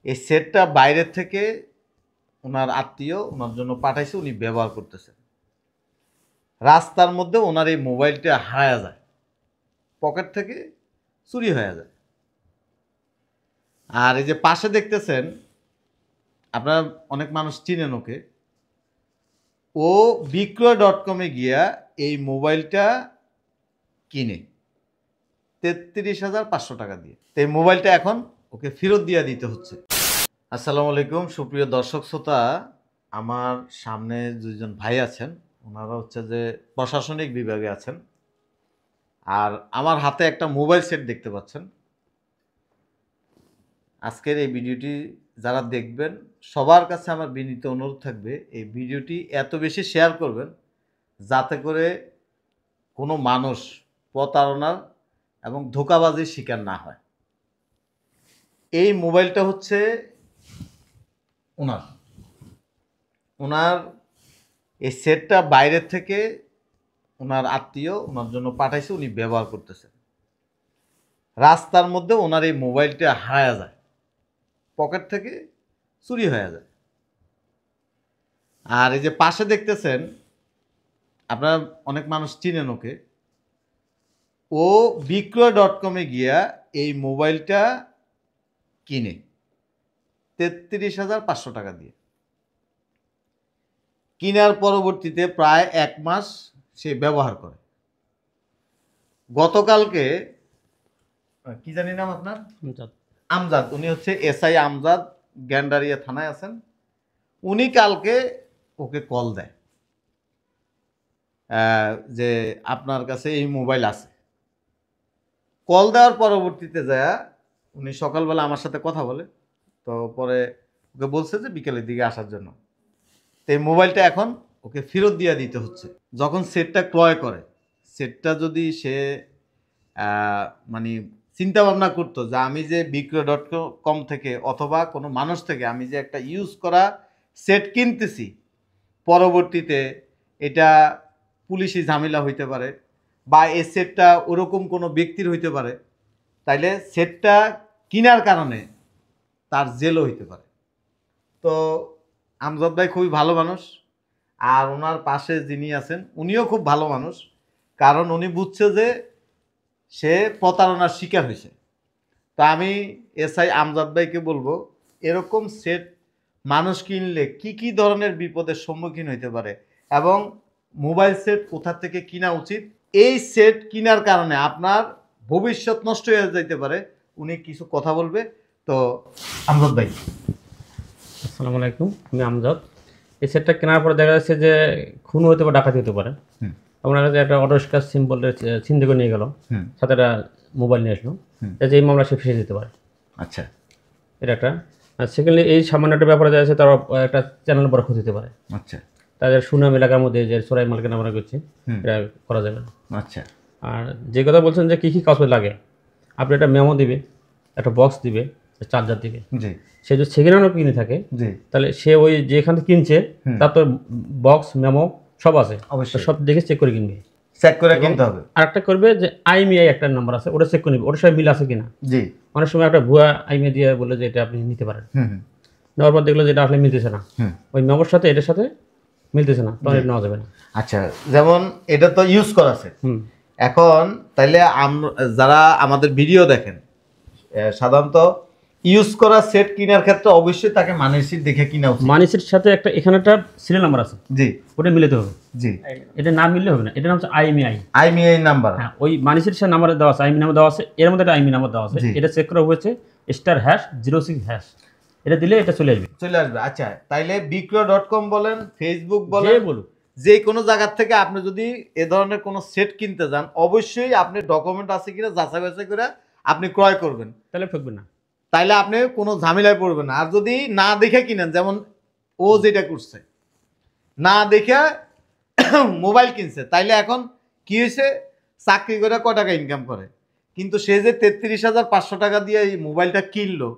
এই সেটটা বাইরের থেকে ওনার আত্মীয় ওনার জন্য পাঠাইছে, উনি ব্যবহার করতেছেন। রাস্তার মধ্যে ওনার এই মোবাইলটা হারায়া যায়, পকেট থেকে চুরি হয়ে যায়। আর এই যে পাশে দেখতেছেন, আপনারা অনেক মানুষ চিনেন ওকে। ও বিক্রয়.কমে গিয়া এই মোবাইলটা কিনে 33,500 টাকা দিয়ে। তো এই মোবাইলটা এখন ওকে ফেরত দিয়ে দিতে হচ্ছে। আসসালামু আলাইকুম সুপ্রিয় দর্শক শ্রোতা, আমার সামনে দুইজন ভাই আছেন, ওনারা হচ্ছে যে প্রশাসনিক বিভাগে আছেন। আর আমার হাতে একটা মোবাইল সেট দেখতে পাচ্ছেন। আজকের এই ভিডিওটি যারা দেখবেন সবার কাছে আমার বিনীত অনুরোধ থাকবে, এই ভিডিওটি এত বেশি শেয়ার করবেন যাতে করে কোনো মানুষ প্রতারণার এবং ধোঁকাবাজির শিকার না হয়। এই মোবাইলটা হচ্ছে ওনার এই সেটটা বাইরের থেকে ওনার আত্মীয় ওনার জন্য পাঠাইছে, উনি ব্যবহার করতেছেন। রাস্তার মধ্যে ওনার এই মোবাইলটা হারায়া যায়, পকেট থেকে চুরি হয়ে যায়। আর এই যে পাশে দেখতেছেন, আপনারা অনেক মানুষ চিনেন ওকে। ও বিক্রয়.কমে গিয়া এই মোবাইলটা কিনে 33,500 টাকা দিয়ে। কিনার পরবর্তীতে প্রায় 1 মাস সে ব্যবহার করে। গতকালকে কি জানি নাম আপনার, আমজাদ, উনি হচ্ছে এসআই আমজাদ, গ্যান্ডারিয়া থানায় আছেন। উনি কালকে ওকে কল দেয় যে আপনার কাছে এই মোবাইল আছে। কল দেওয়ার পরবর্তীতে যায় উনি সকালবেলা আমার সাথে কথা বলে, তো পরে ওকে বলছে যে বিকেলের দিকে আসার জন্য। তো এই মোবাইলটা এখন ওকে ফেরত দিয়ে দিতে হচ্ছে। যখন সেটটা ক্রয় করে, সেটটা যদি সে মানে চিন্তা ভাবনা করতো যে আমি যে বিক্রয়.কম থেকে অথবা কোনো মানুষ থেকে আমি যে একটা ইউজ করা সেট কিনতেছি, পরবর্তীতে এটা পুলিশি ঝামেলা হইতে পারে বা এই সেটটা ওরকম কোনো ব্যক্তির হইতে পারে, তাইলে সেটটা কেনার কারণে তার জেলও হইতে পারে। তো আমজাদ ভাই খুবই ভালো মানুষ, আর ওনার পাশে যিনি আছেন উনিও খুব ভালো মানুষ, কারণ উনি বুঝছে যে সে প্রতারণার শিকার হয়েছে। তা আমি এসআই আমজাদ ভাইকে বলবো, এরকম সেট মানুষ কিনলে কি কি ধরনের বিপদের সম্মুখীন হইতে পারে এবং মোবাইল সেট কোথা থেকে কিনা উচিত, এই সেট কেনার কারণে আপনার ভবিষ্যৎ নষ্ট হয়ে যেতে পারে, উনি কিছু কথা বলবে। তো আমজাদ ভাই। আসসালামু আলাইকুম, আমি আমজাদ। এই সেটটা কেনার পরে দেখা যাচ্ছে যে খুন হতে পারে, ডাকাতি হতে পারে। আপনার কাছে একটা অটো স্ক্র্যাচ সিম্বলের চিহ্ন করে নিয়ে গেল, সাথে একটা মোবাইল নিয়ে আসলো, যে এই মামলা সে ফেসে যেতে পারে। আচ্ছা, এটা একটা। আর সেকেন্ডলি এই সামান্য একটা ব্যাপারে দেখা যাচ্ছে তার একটা চ্যানেল বড় ক্ষতি হতে পারে। আচ্ছা, তাদের সুনাম এলাকার মধ্যে যে চোরাই মাল কেনাবেচা করছে, এটা করা যাবে না। আচ্ছা। আর যে কথা বলছেন যে কী কী কাগজ লাগে, আপনি একটা মেমো দিবে, একটা বক্স দিবে, চার্জার দিবে। জি। সে যদি সেকেন্ড হ্যান্ডও কিনে থাকে, তাহলে সে ওই যেখান থেকে কিনছে তার তো বক্স মেমো সব আছে, অবশ্যই সব দেখে চেক করে কিনবে, চেক করে কিনতে হবে। আর একটা করবে যে আইএমআই একটা নাম্বার আছে, ওটা চেক করে নিবে, ওটার সাথে মিল আছে কিনা। জি। অনেক সময় একটা ভুয়া আইএমআই দিয়ে বলে যে এটা আপনি নিতে পারেন, নেওয়ার পর দেখলো যে এটা আসলে মিলতেছে না, ওই মেমোর সাথে এটার সাথে মিলতেছে না, তখন এটা নেওয়া যাবে না। আচ্ছা, যেমন এটা তো ইউজ করা আছে এখন, তাইলে যারা আমাদের ভিডিও দেখেন সাধারণত ইউজ করা সেট কেনার ক্ষেত্রে অবশ্যই তাকে মানি সিট দেখে কিনা উচিত। মানি সিটের সাথে একটা এখানে একটা সিরিয়াল নাম্বার আছে, জি, ওটা মিলাতে হবে। জি, এটা না মিললে হবে না, এটা নাম হচ্ছে আইএমআই নাম্বার। হ্যাঁ, ওই মানি সিটের সাথে নাম্বার দেওয়া আছে, আইএমআই নাম্বার দেওয়া আছে, এর মধ্যে একটা আইএমআই নাম্বার দেওয়া আছে, এটা চেক করা হয়েছে *#06#, এটা দিলে এটা চলে আসবে। আচ্ছা, তাইলে বিক্রয়.কম বলেন, ফেসবুক বলেন, যে কোনো জায়গা থেকে আপনি যদি এ ধরনের কোনো সেট কিনতে যান, অবশ্যই আপনি ডকুমেন্ট আছে কিনা যাচাই বাছাই করে আপনি ক্রয় করবেন, তাহলে ঠকবেন না, তাইলে আপনি কোনো ঝামেলায় পড়বেন না। আর যদি না দেখে কিনেন, যেমন ও যেটা করছে, না দেখে মোবাইল কিনছে, তাইলে এখন কি হয়েছে, চাকরি করে ক টাকা ইনকাম করে, কিন্তু সে যে 33,500 টাকা দিয়ে এই মোবাইলটা কিনলো,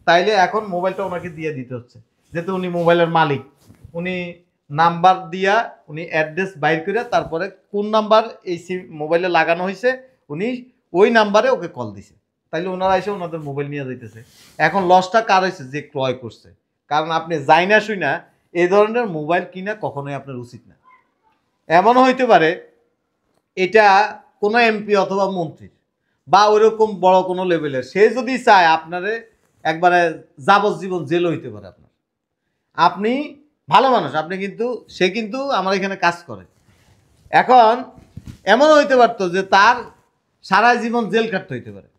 তাইলে এখন মোবাইলটা ওনাকে দিয়ে দিতে হচ্ছে, যেহেতু উনি মোবাইলের মালিক। উনি নাম্বার দিয়া, উনি অ্যাড্রেস বাইর করে, তারপরে কোন নাম্বার এই মোবাইলে লাগানো হয়েছে উনি ওই নাম্বারে ওকে কল দিছে। তাইলে ওনারা এসে ওনাদের মোবাইল নিয়ে যাইতেছে। এখন লসটা কার হয়েছে? যে ক্রয় করছে। কারণ আপনি যাই না শুই না এই ধরনের মোবাইল কিনা কখনোই আপনার উচিত না। এমন হইতে পারে এটা কোনো এমপি অথবা মন্ত্রী বা ওইরকম বড় কোনো লেভেলের, সে যদি চায় আপনারে একবারে যাবজ্জীবন জেল হইতে পারে আপনার। আপনি ভালো মানুষ, আপনি কিন্তু সে কিন্তু আমার এখানে কাজ করে। এখন এমন হইতে পারতো যে তার সারা জীবন জেল কাটতে হইতে পারে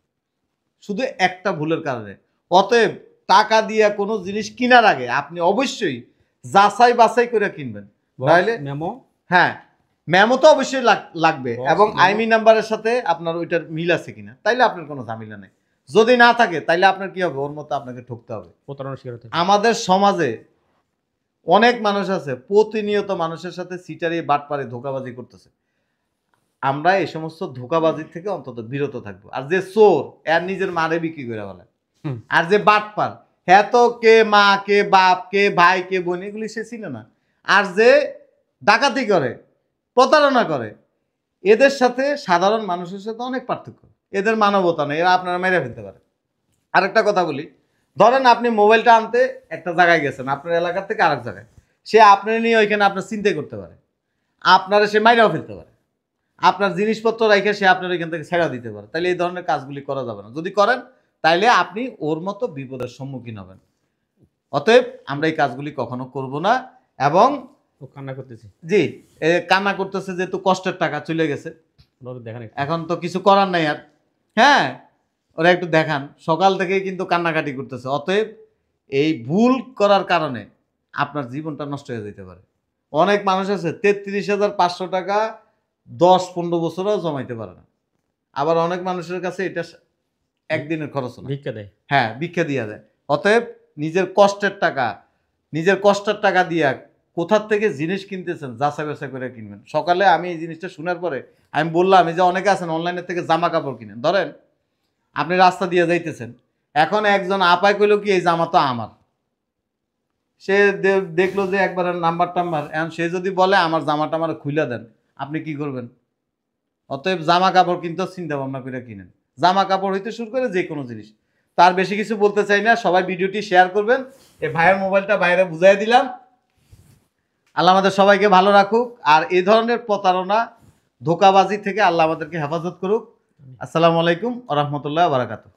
শুধু একটা ভুলের কারণে। অতএব টাকা দিয়ে কোনো জিনিস কেনার আগে আপনি অবশ্যই যাচাই বাছাই করে কিনবেন। তাহলে মেমো, হ্যাঁ মেমো তো অবশ্যই লাগবে এবং আইমি নাম্বারের সাথে আপনার ওইটার মিল আছে কিনা, তাইলে আপনার কোনো ঝামেলা নেই। যদি না থাকে তাইলে আপনার কি হবে? ওর মতো আপনাকে ঠকতে হবে। প্রতারণার শিকার হতে হবে। আমাদের সমাজে অনেক মানুষ আছে প্রতিনিয়ত মানুষের সাথে সিটারি বাটপারি ধোঁকাবাজি করতেছে। আমরা এই সমস্ত ধোঁকাবাজির থেকে অন্তত বিরত থাকবো। আর যে চোর এর নিজের মারে বিক্রি করে বলে, আর যে বাটপার হ্যাঁ তো কে মা কে বাপ কে ভাই কে বোন এগুলি সে চিনে না। আর যে ডাকাতি করে প্রতারণা করে এদের সাথে সাধারণ মানুষের সাথে অনেক পার্থক্য। এদের মানবতা নেই, এরা আপনারা মেরে ফেলতে পারে। আরেকটা কথা বলি, ধরেন আপনি মোবাইলটা আনতে একটা জায়গায় গেছেন আপনার এলাকার থেকে আরেক জায়গায়, সে আপনার নিয়ে ওইখানে আপনার চিন্তা করতে পারে, আপনারা সে মাইরাও ফেলতে পারে, আপনার জিনিসপত্র রেখে সে আপনার এখান থেকে ছেড়া দিতে পারে। তাইলে এই ধরনের কাজগুলি করা যাবে না। যদি করেন তাইলে আপনি ওর মতো বিপদের সম্মুখীন হবেন। অতএব আমরা এই কাজগুলি কখনো করব না। এবং ও কান্না করতেছে, জি কান্না করতেছে যেহেতু কষ্টের টাকা চলে গেছে, দেখেন এখন তো কিছু করার নাই আর। হ্যাঁ ওরা একটু দেখান, সকাল থেকেই কিন্তু কান্নাকাটি করতেছে। অতএব এই ভুল করার কারণে আপনার জীবনটা নষ্ট হয়ে যেতে পারে। অনেক মানুষ আছে 33,500 টাকা 10-15 বছরও জমাইতে পারে না। আবার অনেক মানুষের কাছে এটা একদিনের খরচ না, ভিক্ষা দেয়। হ্যাঁ ভিক্ষা দিয়া দেয়। অতএব নিজের কষ্টের টাকা দিয়া কোথার থেকে জিনিস কিনতেছেন যাচাই বাছাই করে কিনবেন। সকালে আমি এই জিনিসটা শোনার পরে আমি বললাম, এই যে অনেকে আছেন অনলাইনের থেকে জামা কাপড় কিনেন, ধরেন আপনি রাস্তা দিয়ে যাইতেছেন, এখন একজন আপায় কইল কি এই জামা তো আমার, সে দেখলো যে একবার নাম্বার টাম্বার, এখন সে যদি বলে আমার জামাটা আমার খুলে দেন, আপনি কি করবেন? অতএব জামা কাপড় কিন্তু চিন্তা ভাবনা করে কিনেন। জামা কাপড় হইতে শুরু করে যে কোনো জিনিস। তার বেশি কিছু বলতে চাই না, সবাই ভিডিওটি শেয়ার করবেন। এই ভাইয়ের মোবাইলটা বাইরে বুঝাই দিলাম। আল্লাহ আমাদের সবাইকে ভালো রাখুক, আর এই ধরনের প্রতারণা ধোঁকাবাজি থেকে আল্লাহ আমাদেরকে হেফাজত করুক। আসসালামু আলাইকুম ওয়া রাহমাতুল্লাহি ওয়া বারাকাতুহু।